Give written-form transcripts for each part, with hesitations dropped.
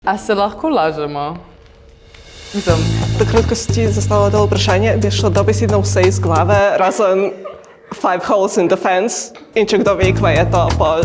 A se lahko lažemo? Mislim, takrat, ko si ti zastavila to vprašanje, bi šlo dobesedno vse iz glave, razen 5 holes in the fence. In če kdo ve, kaj je to, pa...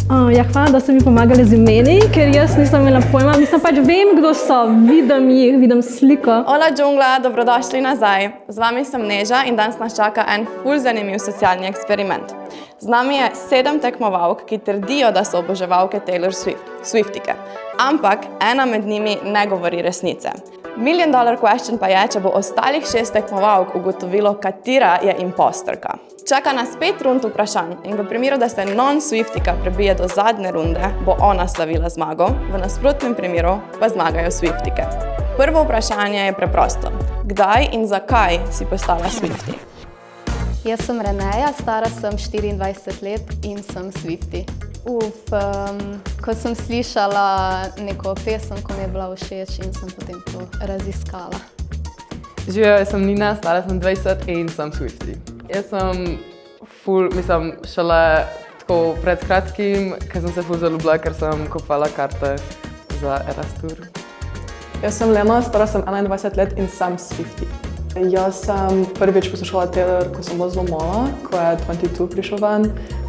Hvala, da ste mi pomagali z imeni, ker jaz nisem imela pojma. Mislim, pač vem, kdo so, vidim jih, vidim sliko. Hola džungla, dobrodošli nazaj. Z vami sem Neža in danes nas čaka en ful zanimiv socialni eksperiment. Z nami je 7 tekmovalk, ki trdijo, da so oboževalke Taylor Swiftike. Ampak ena med njimi ne govori resnice. $1 million question pa je, če bo ostalih 6 tekmovalk ugotovilo, katera je imposterka. Čaka nas 5 rund vprašanj in v primeru, da se non-Swiftika prebije do zadnje runde, bo ona slavila zmago, v nasprotnem primeru pa zmagajo Swiftike. Prvo vprašanje je preprosto. Kdaj in zakaj si postala Swiftie? Jaz sem Reneja, stara sem 24 let in sem Swiftie. Ko sem slišala neko pesem, ko mi je bila všeč in sem potem to raziskala. Živijo, jaz sem Nina, stara sem 20 in sem Swiftie. Jaz sem šele tako pred kratkim, ker sem se ful zaljubila, ker sem kupala karte za Eras Tour. Jaz sem Lena, stara sem 21 let in sem Swiftie. Jaz sem prvič poslušala Taylor, ko sem bila zelo mala, ko je 22 prišel ven.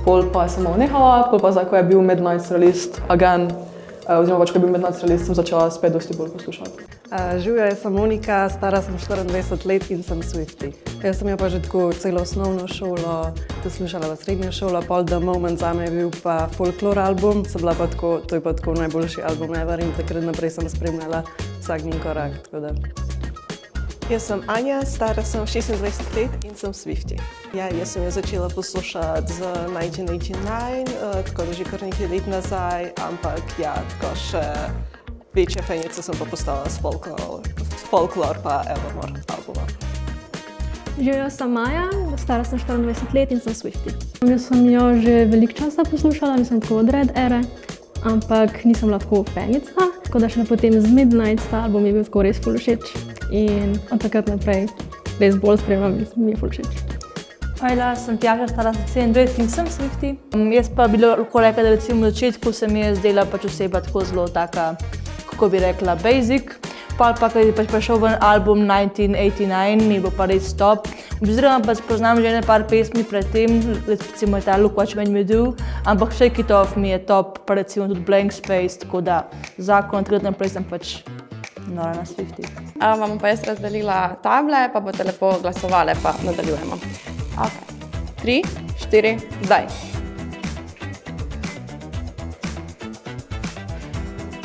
Pol pa sem malo nehala, pol pa zdaj, ko je bil Midnight Released again, oziroma pač, ko je bil Midnight Released, sem začela spet dosti bolj poslušati. Živjo, jaz sem Monika, stara sem 24 let in sem Swiftie. Jaz sem jo pa že tako celo osnovno šolo poslušala v srednjo šolo, pol The Moment zame je bil pa folklor album, to je pa tako najboljši album ever in takrat naprej sem spremljala vsak njen korak, tako da. Jaz sem Anja, stara sem 26 let in sem Swiftie. Ja, jaz sem jo začela poslušati z 1989, tako da že kar nekaj let nazaj, ampak ja, tako še večja fenica sem pa postala s Folklor pa Evermore albuma. Živjo, sem Maja, stara sem 24 let in sem Swiftie. Jaz sem jo že veliko časa poslušala, nisem tako od Red Ere, ampak nisem bila tako fenica, tako da še potem z Midnight ta album je bil tako res ful všeč. In od takrat naprej res bolj spremljam in mi je ful všeč. Hvala, sem Tjaša, stara sem 27 in sem Swiftie. Jaz pa bi lahko rekla, da recimo v začetku se mi je zdela pač oseba tako zelo taka, kako bi rekla, basic. Pa ko je pač prišel ven album 1989, mi bo pa res top. Oziroma pa poznam že par pesmi pred tem, recimo ta Look What You Made Me Do, ampak Shake It Off mi je top, pa recimo tudi Blank Space, tako da zakon, takrat naprej sem pač nora na Swiftie. Vam pa jaz razdelila table, pa boste lepo glasovali, pa nadaljujemo. Ok, 3, 4, zdaj.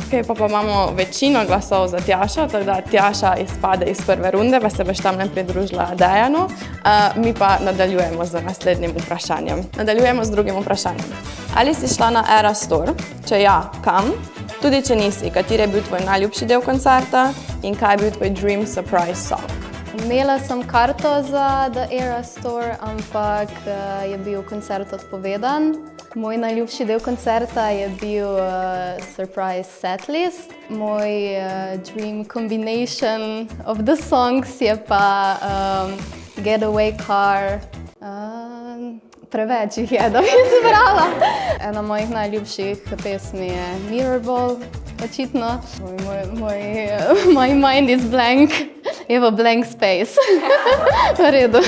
Ok, pa imamo večino glasov za Tjašo, tako da Tjaša izpade iz prve runde, pa se boš tam ne pridružila Dejanu. Mi pa nadaljujemo z naslednjim vprašanjem. Nadaljujemo z drugim vprašanjem. Ali si šla na Eras Tour? Če ja, kam? Tudi če nisi, kateri je bil tvoj najljubši del koncerta in kaj je bil tvoj dream surprise song? Imela sem karto za The Eras Tour, ampak je bil koncert odpovedan. Moj najljubši del koncerta je bil surprise setlist. Moj dream combination of the songs je pa Getaway Car. Preveč jih je, da bi izbrala. Ena mojih najljubših pesmi je Mirrorball, očitno. My mind is blank, je v blank space. V redu.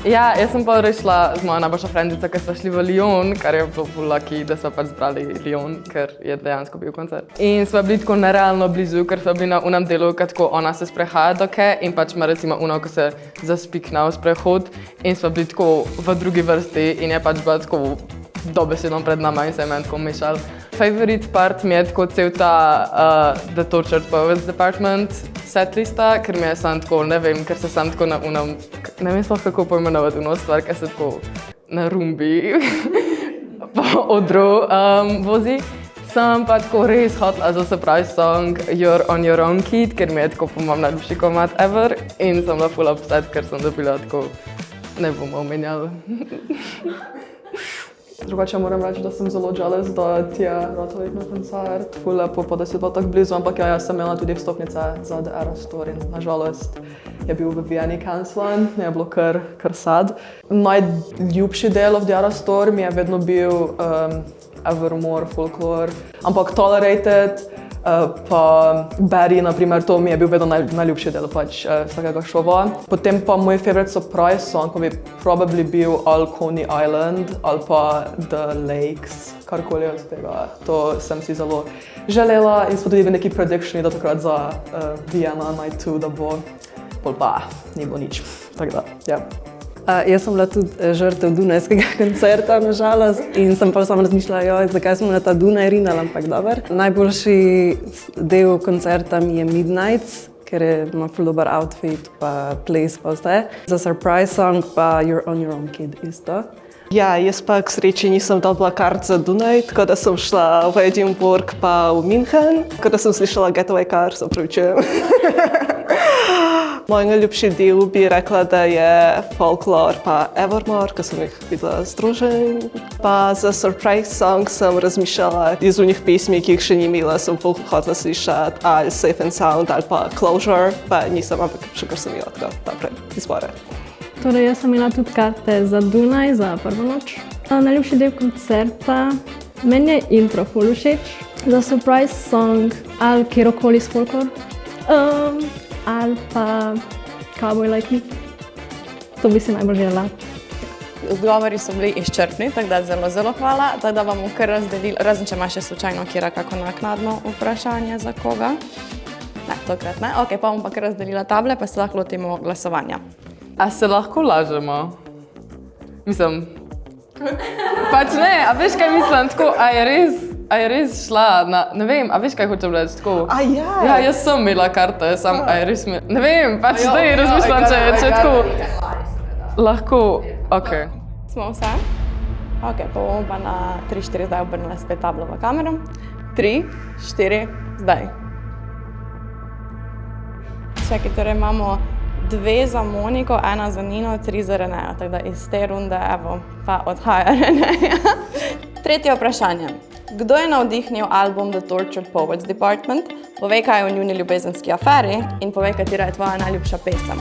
Ja, jaz sem pa šla z mojo najboljšo frendico, ker smo šli v Lyon, kar je bilo ful lucky, da smo pač zbrali Lyon, ker je dejansko bil koncert. In smo bili tako nerealno blizu, ker smo bili na unem delu, ko tako ona se sprehaja doke in pač ima recimo uno, ko se zaspikna v sprehod in smo bili tako v drugi vrsti in je pač bila tako dobesedno pred nama in se je meni tako mešal. Favorite part mi je tako cel ta The Tortured Poets Department setlista, ker mi je sam tako, ne vem, ker se sam tako na unem, ne vem sploh kako pojmenovati uno stvar, ker se tako na rumbi po odru vozi. Sem pa tako res hotela za surprise song You're on Your Own Kid, ker mi je tako po mojem najljubši komad ever in sem bila ful upset, ker sem dobila tako, ne bomo omenjali. Drugače moram reči, da sem zelo jealous, da ti je ratala iti na koncert. Ful lepo, pa da si bila tako blizu, ampak ja, jaz sem imela tudi vstopnice za The Eras Tour in nažalost je bil v Vieni cancelan, je bilo kar sad. Najljubši del of The Eras Tour mi je vedno bil Evermore, Folklor, ampak Tolerated pa Barry, naprimer, to mi je bil vedno najljubši del pač vsakega šova. Potem pa moj favorite surprise song pa bi probably bil ali Coney Island ali pa The Lakes, karkoli od tega. To sem si zelo želela in smo tudi v neki predictioni do takrat za Vienna Night 2, da bo, pol pa ni bilo nič, tako da, ja. Jaz sem bila tudi žrtev dunajskega koncerta, nažalost, in sem pa samo razmišljala, zakaj smo na ta Dunaj rinali, ampak dober. Najboljši del koncerta mi je Midnights, ker ima ful dober outfit, pa place pa vse. Za surprise song pa You're on Your Own Kid isto. Ja, jaz pa k sreči nisem dobila kart za Dunaj, tako da sem šla v Edinburgh pa v München, tako da sem slišala Getaway Car, se opravičujem. Moj najljubši del bi rekla, da je Folklore pa Evermore, ko sem jih videla združen. Pa za surprise song sem razmišljala iz unih pesmi, ki jih še ni imela, sem hotela slišati ali Safe and Sound ali pa Closure, pa nisem, ampak še kar sem imela tako naprej izbore. Torej, jaz sem imela tudi karte za Dunaj, za prvo noč. Najljubši del koncerta, meni je intro ful všeč. Za surprise song ali kjerokoli s Folklore. Ali pa Cowboy Like Me. To bi si najbolj želela. Odgovori so bili izčrpni, tako da zelo hvala. Tako da vam bom kar razdelila, razen če imaš še slučajno kjera kako naknadno vprašanje za koga. Ne, tokrat ne. Ok, pa bom pa kar razdelila table, pa se lahko lotimo glasovanja. A se lahko lažemo? Mislim, pač ne, a veš kaj mislim, tako, a je res šla na, ne vem, a veš kaj hočem reči, tako? Ja. Ja, jaz sem imela karte, a je res ne vem, pač zdaj razmišljam, če je tako. Lahko, ok. Smo vse? Ok, pa bomo pa na 3-4 zdaj obrnila spet tablo v kamero. 3, 4, zdaj. Čakaj, torej imamo 2 za Moniko, 1 za Nino, 3 za Reneja, tako da iz te runde, evo, pa odhaja Reneja. Tretje vprašanje. Kdo je navdihnil album The Tortured Poets Department? Povej, kaj je v njuni ljubezenski aferi in povej, katera je tvoja najljubša pesem.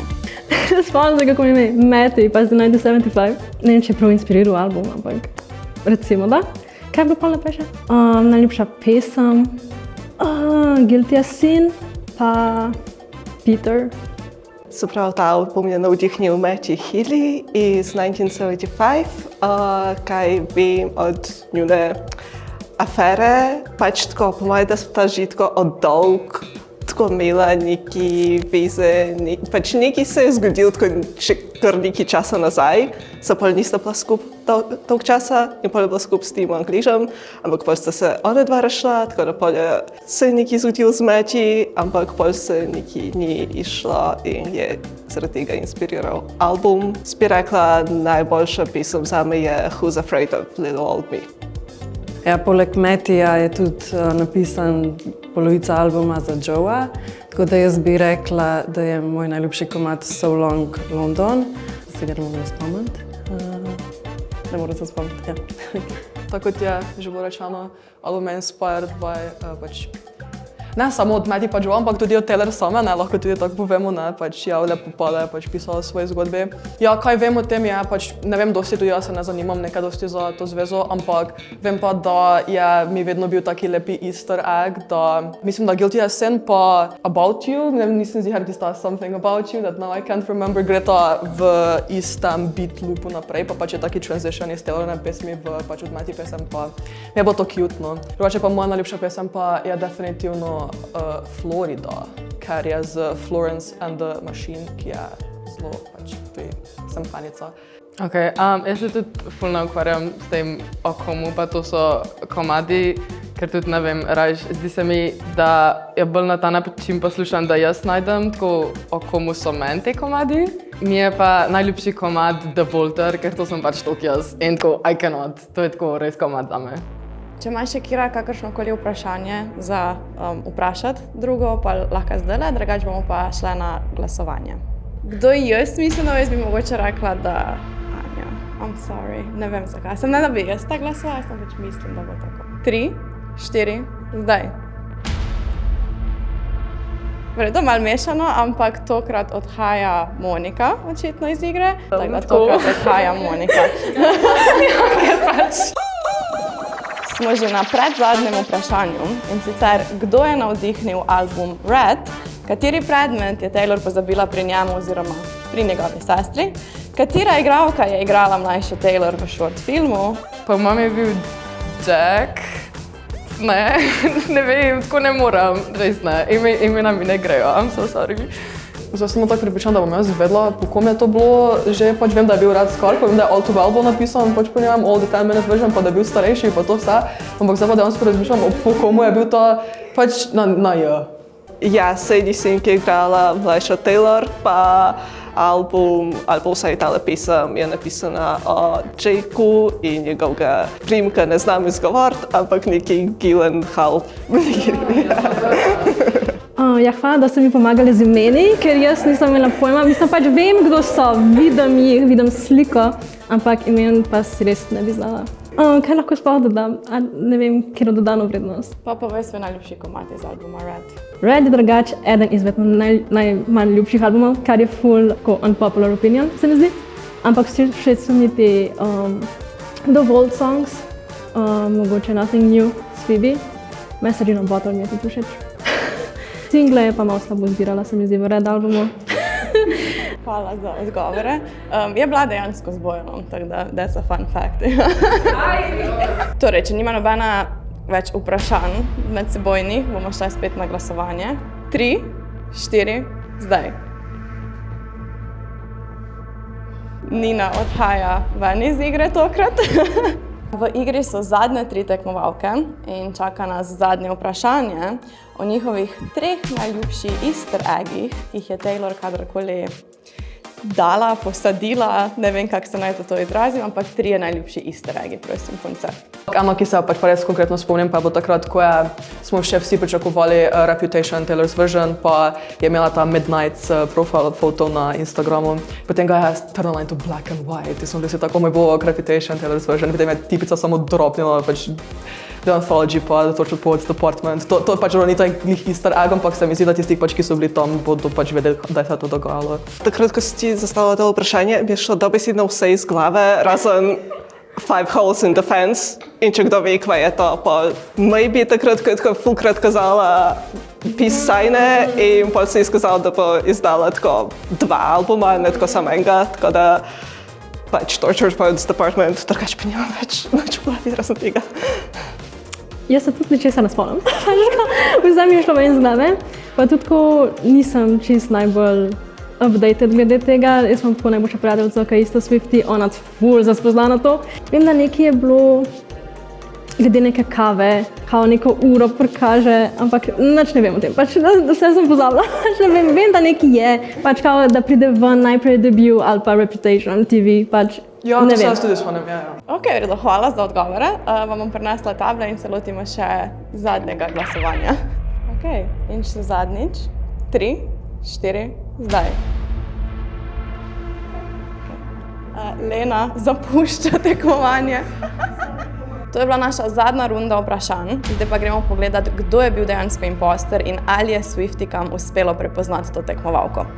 Spomnim se, kako mi ime Matty, pa z 1975. Ne vem, če je prav inspiriral album, ampak recimo, da. Kaj je bilo pa naprej še? Najljubša pesem, Guilty as Sin, pa Peter. Se pravi, ta album je navdihnil Matty Healy iz 1975, kaj vem od njune afere, pač tako, po mojem, da so ta že tako od dolg, tako imela neki veze, pač nekaj se je zgodilo tako še kar nekaj časa nazaj, se pol nista bila skupaj dolg časa in pol je bila skupaj s tem Angližem, ampak pol sta se ona dva razšla, tako da pol je se nekaj zgodilo z Matty, ampak pol se nekaj ni išlo in je zaradi tega inspiriral album. Bi rekla, najboljša pesem zame je Who's Afraid of Little Old Me. Ja, poleg Mattyja je tudi napisan polovica albuma za Joea, tako da jaz bi rekla, da je moj najljubši komad So Long London. Se ga ne morem spomniti. Ne morem se spomniti, ja. Tako kot je že bilo rečeno, album je inspired by pač ne samo od Matty pa Joe, ampak tudi od Taylor same, ne, lahko tudi tako povemo, ne, pač ja, lepo pale, pač pisala svoje zgodbe. Ja, kaj vem o tem je, pač ne vem dosti, tudi jaz se ne zanimam nekaj dosti za to zvezo, ampak vem pa, da je mi vedno bil taki lepi easter egg, da mislim, da Guilty as Sin pa About You, nisem ziher tista Something About You, that now I can't remember, gre ta v istem beat loopu naprej, pa pač je taki transition iz Taylorne pesmi v pač od Matty pesem, pa mi je bilo to cute, no. Drugače pa moja najljubša pesem pa je definitivno Florida, ker je z Florence and the Machine, ki je zelo pač tudi sem fanica. Ok, jaz se tudi ful ne ukvarjam s tem o komu, pa to so komadi, ker tudi ne vem, zdi se mi, da je bolj na ta način poslušam, da jaz najdem tako o komu so meni te komadi. Mi je pa najljubši komad The Volter, ker to sem pač toliko jaz in tako I cannot, to je tako res komad zame. Če imaš še Kira kakršnokoli vprašanje za vprašati drugo, pa lahko zdajle, drugače bomo pa šle na glasovanje. Kdo jaz mislim, da jaz bi mogoče rekla, da Anja, I'm sorry, ne vem zakaj. Sem ne da bi jaz tako glasovala, sem pač mislim, da bo tako. 3, 4, zdaj. V redu, malo mešano, ampak tokrat odhaja Monika očitno iz igre, tako da tokrat odhaja Monika. Ker pač smo že na predzadnjem vprašanju, in sicer, kdo je navdihnil album Red, kateri predmet je Taylor pozabila pri njemu oziroma pri njegovi sestri, katera igralka je igrala mlajšo Taylor v short filmu. Po mojem je bil Jack. Ne vem, tako ne moram, res ne. Imena mi ne grejo, I'm so sorry. Zdaj sem tako pripričana, da bom jaz izvedla, po kom je to bilo. Že pač vem, da je bil Red Scar, pa vem, da je All Too Well bil napisan, pač po njem, All the 10-minute version, pa da je bil starejši, pa to vse. Ampak zdaj pa dejansko razmišljam, po komu je bil to pač na J. Ja, Sadie Sink je igrala mlajšo Taylor, pa album vsaj tale pesem je napisana o Jakeu in njegovega primka ne znam izgovoriti, ampak neki Gyllenhaal. Ja, hvala, da ste mi pomagali z imeni, ker jaz nisem imela pojma. Mislim, pač vem, kdo so, vidim jih, vidim sliko, ampak imen pa si res ne bi znala. Kaj lahko sploh dodam? Ne vem, kjer je dodano vrednost. Pa povej svoj najljubši komad iz albuma Red. Red je drugače eden izmed najmanj ljubših albumov, kar je full unpopular opinion, se mi zdi. Ampak všeč so mi ti The Vault songs, mogoče Nothing New s Phoebe. Message in a Bottle mi je tudi všeč. Single je pa malo slabo zbirala, se mi zdi, v Red albumu. Hvala za odgovore. Je bila dejansko z Bojanom, tako da that's a fun fact. Torej, če nima nobena več vprašanj medsebojnih, bomo šli spet na glasovanje. 3, 4, zdaj. Nina odhaja ven iz igre tokrat. V igri so zadnje 3 tekmovalke in čaka nas zadnje vprašanje o njihovih 3 najljubših easter eggih, ki jih je Taylor kadarkoli dala, posadila, ne vem, kako se naj to izrazim, ampak 3 najljubši easter eggi, prosim, punce. Eno, ki se pač res konkretno spomnim, pa bo takrat, ko smo še vsi pričakovali Reputation, Taylor's version, pa je imela ta Midnight's profile foto na Instagramu. Potem ga je turn into black and white, in smo bili si tako, moj bog, Reputation, Taylor's version, potem je tipica samo dropnila, pač The Anthology pa The Tortured Poets Department. To pač ni tak easter egg, ampak se mi zdi, da tisti, ki so bili tam, bodo pač vedeli, da je se to dogajalo. Takrat, ko si ti zastavila to vprašanje, mi je šlo dobesedno vse iz glave, razen 5 holes in the fence. In če kdo ve, kva je to, pa maybe takrat, ko je tako fulkrat kazala peace sign-e in pa se je izkazala, da bo izdala tako 2 albuma, ne tako samo enega, tako da pač Tortured Poets Department, drugače pa nimam več v glavi razen tega. Jaz se tudi ničesar ne spomnim. Zdaj mi je šlo ven z glave, pa tudi ko nisem čist najbolj updated glede tega. Jaz imam tako najboljša prijateljica, ki je isto Swiftie, ona ful zaspozna na to. Vem, da nekaj je bilo glede neke kave, kao neko uro prikaže, ampak nič ne vem o tem. Pač vse sem pozabila, vem, da nekaj je, pač kao, da pride ven najprej debut ali pa Reputation TV, pač ja, ne vem. Ja, to se tudi spomnim, ja. Ok, redo, hvala za odgovore. Vam bom prinesla table in se lotimo še zadnjega glasovanja. Ok, in še zadnjič. 3, 4, zdaj. Lena zapušča tekmovanje. To je bila naša zadnja runda vprašanj. Zdaj pa gremo pogledati, kdo je bil dejansko imposter in ali je Swiftikam uspelo prepoznati to tekmovalko.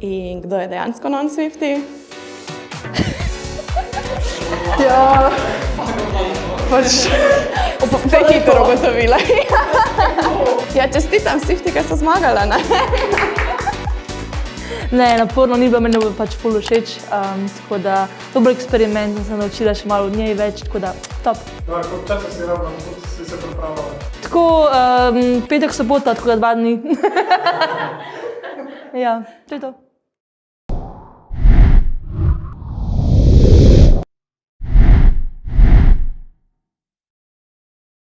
In kdo je dejansko non-Swiftie? Ja, pač Ste hitro ugotovili. Ja, čestitam, Swiftika so zmagala, ne? Ne, naporno ni bilo, meni bo pač ful všeč, tako da dober eksperiment, sem se naučila še malo od njej več, tako da top. Koliko časa si rabila, kako si se pripravljala? Tako, petek, sobota, tako da 2 dni. Ja, to je to.